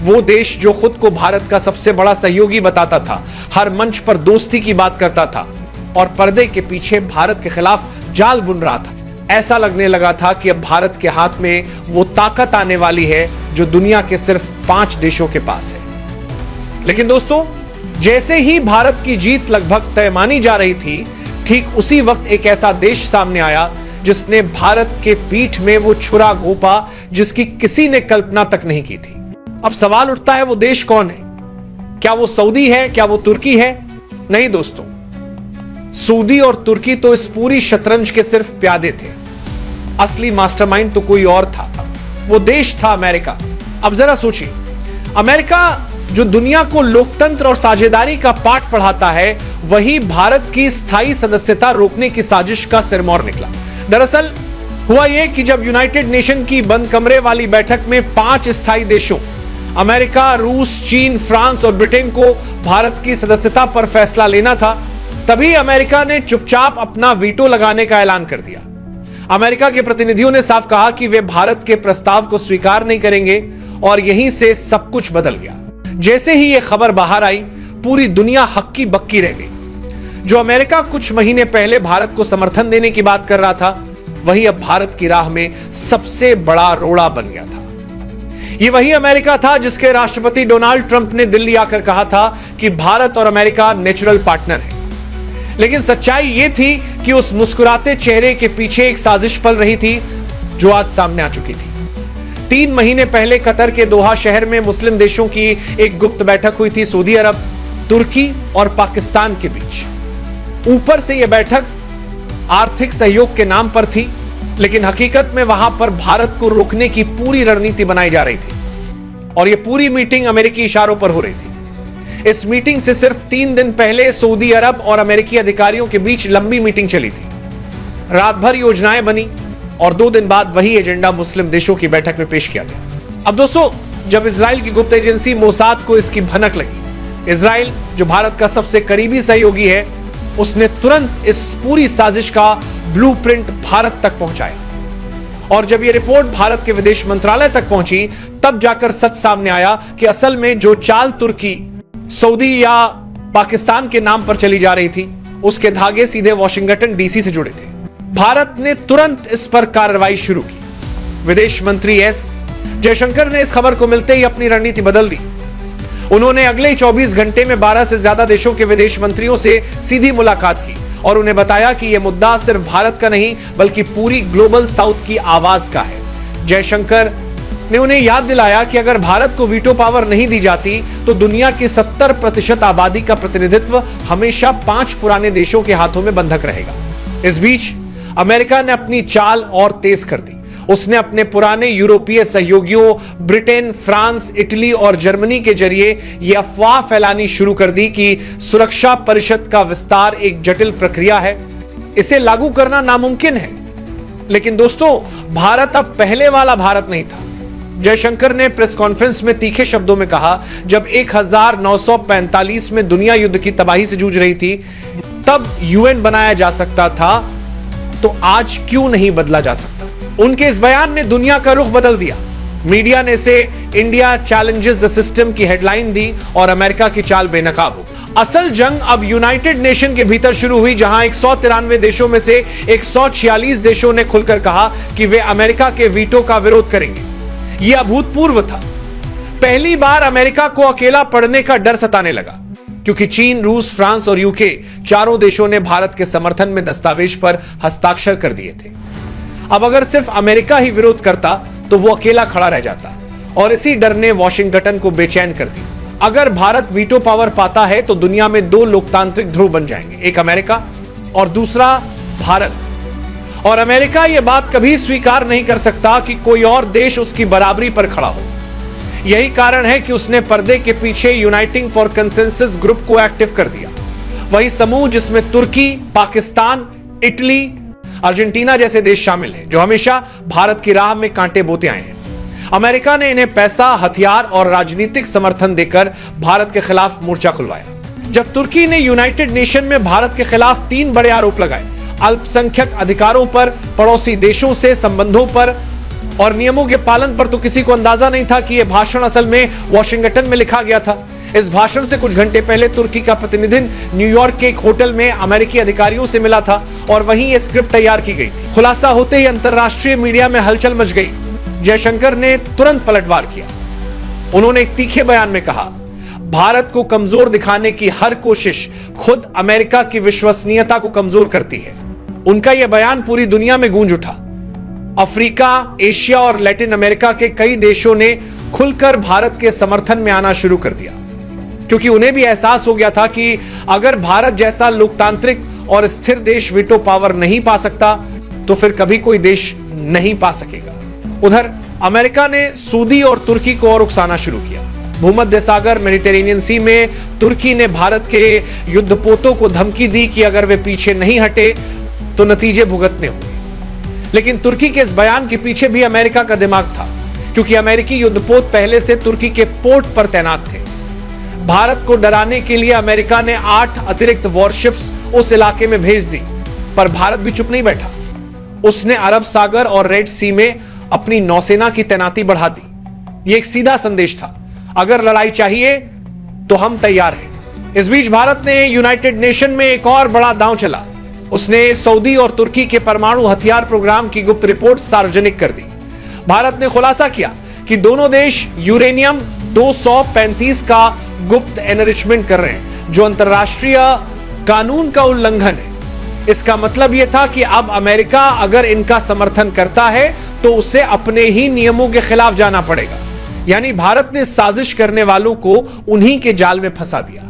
वो देश जो खुद को भारत का सबसे बड़ा सहयोगी बताता था, हर मंच पर दोस्ती की बात करता था और पर्दे के पीछे भारत के खिलाफ जाल बुन रहा था। ऐसा लगने लगा था कि अब भारत के हाथ में वो ताकत आने वाली है जो दुनिया के सिर्फ 5 देशों के पास है। लेकिन दोस्तों, जैसे ही भारत की जीत लगभग तय मानी जा रही थी, ठीक उसी वक्त एक ऐसा देश सामने आया जिसने भारत के पीठ में वो छुरा घोंपा जिसकी किसी ने कल्पना तक नहीं की थी। अब सवाल उठता है, वो देश कौन है? क्या वो सऊदी है? क्या वो तुर्की है? नहीं दोस्तों, सऊदी और तुर्की तो इस पूरी शतरंज के सिर्फ प्यादे थे। असली मास्टरमाइंड तो कोई और था। वो देश था अमेरिका। अब जरा सोचिए, अमेरिका जो दुनिया को लोकतंत्र और साझेदारी का पाठ पढ़ाता है, वही भारत की स्थायी सदस्यता रोकने की साजिश का सिरमौर निकला। दरअसल हुआ यह कि जब यूनाइटेड नेशन की बंद कमरे वाली बैठक में 5 स्थायी देशों अमेरिका, रूस, चीन, फ्रांस और ब्रिटेन को भारत की सदस्यता पर फैसला लेना था, तभी अमेरिका ने चुपचाप अपना वीटो लगाने का ऐलान कर दिया। अमेरिका के प्रतिनिधियों ने साफ कहा कि वे भारत के प्रस्ताव को स्वीकार नहीं करेंगे और यहीं से सब कुछ बदल गया। जैसे ही यह खबर बाहर आई, पूरी दुनिया हक्की बक्की रह गई। जो अमेरिका कुछ महीने पहले भारत को समर्थन देने की बात कर रहा था, वही अब भारत की राह में सबसे बड़ा रोड़ा बन गया था। ये वही अमेरिका था जिसके राष्ट्रपति डोनाल्ड ट्रंप ने दिल्ली आकर कहा था कि भारत और अमेरिका नेचुरल पार्टनर है। लेकिन सच्चाई यह थी कि उस मुस्कुराते चेहरे के पीछे एक साजिश पल रही थी जो आज सामने आ चुकी थी। 3 महीने पहले कतर के दोहा शहर में मुस्लिम देशों की एक गुप्त बैठक हुई थी सऊदी अरब, तुर्की और पाकिस्तान के बीच। ऊपर से यह बैठक आर्थिक सहयोग के नाम पर थी, लेकिन हकीकत में वहां पर भारत को रोकने की पूरी रणनीति बनाई जा रही थी और यह पूरी मीटिंग अमेरिकी इशारों पर हो रही थी। इस मीटिंग से सिर्फ 3 दिन पहले सऊदी अरब और अमेरिकी अधिकारियों के बीच लंबी मीटिंग चली थी। रात भर योजनाएं बनी और 2 दिन बाद वही एजेंडा मुस्लिम देशों की बैठक में पेश किया गया। अब दोस्तों, जब इजराइल की गुप्त एजेंसी मोसाद को इसकी भनक लगी, इजराइल जो भारत का सबसे करीबी सहयोगी है, उसने तुरंत इस पूरी साजिश का ब्लूप्रिंट भारत तक पहुंचाया। और जब यह रिपोर्ट भारत के विदेश मंत्रालय तक पहुंची, तब जाकर सच सामने आया कि असल में जो चाल तुर्की, सऊदी या पाकिस्तान के नाम पर चली जा रही थी, उसके धागे सीधे वॉशिंगटन डीसी से जुड़े थे। भारत ने तुरंत इस पर कार्रवाई शुरू की। विदेश मंत्री एस जयशंकर ने इस खबर को मिलते ही अपनी रणनीति बदल दी। उन्होंने अगले 24 घंटे में 12 से ज्यादा देशों के विदेश मंत्रियों से सीधी मुलाकात की और उन्हें बताया कि यह मुद्दा सिर्फ भारत का नहीं बल्कि पूरी ग्लोबल साउथ की आवाज का है। जयशंकर ने उन्हें याद दिलाया कि अगर भारत को वीटो पावर नहीं दी जाती तो दुनिया की 70% आबादी का प्रतिनिधित्व हमेशा 5 पुराने देशों के हाथों में बंधक रहेगा। इस बीच अमेरिका ने अपनी चाल और तेज कर दी। उसने अपने पुराने यूरोपीय सहयोगियों ब्रिटेन, फ्रांस, इटली और जर्मनी के जरिए यह अफवाह फैलानी शुरू कर दी कि सुरक्षा परिषद का विस्तार एक जटिल प्रक्रिया है, इसे लागू करना नामुमकिन है। लेकिन दोस्तों, भारत अब पहले वाला भारत नहीं था। जयशंकर ने प्रेस कॉन्फ्रेंस में तीखे शब्दों में कहा, जब 1945 में दुनिया युद्ध की तबाही से जूझ रही थी, तब यूएन बनाया जा सकता था, तो आज क्यों नहीं बदला जा सकता? उनके इस बयान ने दुनिया का रुख बदल दिया। मीडिया ने इसे इंडिया चैलेंजेस द सिस्टम की हेडलाइन दी और अमेरिका की चाल बेनकाब हो। असल जंग अब यूनाइटेड नेशन के भीतर शुरू हुई, जहां 193 देशों में से 146 देशों ने खुलकर कहा कि वे अमेरिका के वीटो का विरोध करेंगे। यह अभूतपूर्व था। पहली बार अमेरिका को अकेला पड़ने का डर सताने लगा, क्योंकि चीन, रूस, फ्रांस और यूके चारों देशों ने भारत के समर्थन में दस्तावेज पर हस्ताक्षर कर दिए थे। अब अगर सिर्फ अमेरिका ही विरोध करता तो वो अकेला खड़ा रह जाता और इसी डर ने वॉशिंगटन को बेचैन कर दी। अगर भारत वीटो पावर पाता है तो दुनिया में 2 लोकतांत्रिक ध्रुव बन जाएंगे, एक अमेरिका और दूसरा भारत। और अमेरिका यह बात कभी स्वीकार नहीं कर सकता कि कोई और देश उसकी बराबरी पर खड़ा हो। यही कारण है कि उसने पर्दे के पीछे यूनाइटिंग फॉर कंसेंसस ग्रुप को एक्टिव कर दिया। वही समूह जिसमें तुर्की, पाकिस्तान, इटली, अर्जेंटीना जैसे देश शामिल हैं, जो हमेशा भारत की राह में कांटे बोते आए हैं। अमेरिका ने इन्हें पैसा, हथियार और राजनीतिक समर्थन देकर भारत के खिलाफ मोर्चा खुलवाया। जब तुर्की ने यूनाइटेड नेशन में भारत के खिलाफ 3 बड़े आरोप लगाए, अल्पसंख्यक अधिकारों पर, पड़ोसी देशों से संबंधों पर और नियमों के पालन पर तो किसी को अंदाजा नहीं था कि यह भाषण असल में वॉशिंगटन में लिखा गया था। इस भाषण से कुछ घंटे पहले तुर्की का प्रतिनिधि न्यूयॉर्क के एक होटल में अमेरिकी अधिकारियों से मिला था और वहीं यह स्क्रिप्ट तैयार की गई थी। खुलासा होते ही अंतरराष्ट्रीय मीडिया में हलचल मच गई। जयशंकर ने तुरंत पलटवार किया। उन्होंने एक तीखे बयान में कहा, भारत को कमजोर दिखाने की हर कोशिश खुद अमेरिका की विश्वसनीयता को कमजोर करती है। उनका यह बयान पूरी दुनिया में गूंज उठा। अफ्रीका, एशिया और लैटिन अमेरिका के कई देशों ने खुलकर भारत के समर्थन में आना शुरू कर दिया, क्योंकि उन्हें भी एहसास हो गया था कि अगर भारत जैसा लोकतांत्रिक और स्थिर देश वीटो पावर नहीं पा सकता तो फिर कभी कोई देश नहीं पा सकेगा। उधर अमेरिका ने सऊदी और तुर्की को और उकसाना शुरू किया। भूमध्य सागर, मेडिटेरेनियन सी में तुर्की ने भारत के युद्धपोतों को धमकी दी कि अगर वे पीछे नहीं हटे तो नतीजे भुगतने होंगे। लेकिन तुर्की के इस बयान के पीछे भी अमेरिका का दिमाग था, क्योंकि अमेरिकी युद्धपोत पहले से तुर्की के पोर्ट पर तैनात थे। भारत को डराने के लिए अमेरिका ने 8 अतिरिक्त वॉरशिप्स उस इलाके में भेज दी, पर भारत भी चुप नहीं बैठा। उसने अरब सागर और रेड सी में अपनी नौसेना की तैनाती बढ़ा दी। यह एक सीधा संदेश था, अगर लड़ाई चाहिए तो हम तैयार हैं। इस बीच भारत ने यूनाइटेड नेशन में एक और बड़ा दांव चला। उसने सऊदी और तुर्की के परमाणु हथियार प्रोग्राम की गुप्त रिपोर्ट सार्वजनिक कर दी। भारत ने खुलासा किया कि दोनों देश यूरेनियम 235 का गुप्त एनरिचमेंट कर रहे हैं, जो अंतरराष्ट्रीय कानून का उल्लंघन है। इसका मतलब यह था कि अब अमेरिका अगर इनका समर्थन करता है तो उसे अपने ही नियमों के खिलाफ जाना पड़ेगा। यानी भारत ने साजिश करने वालों को उन्हीं के जाल में फंसा दिया।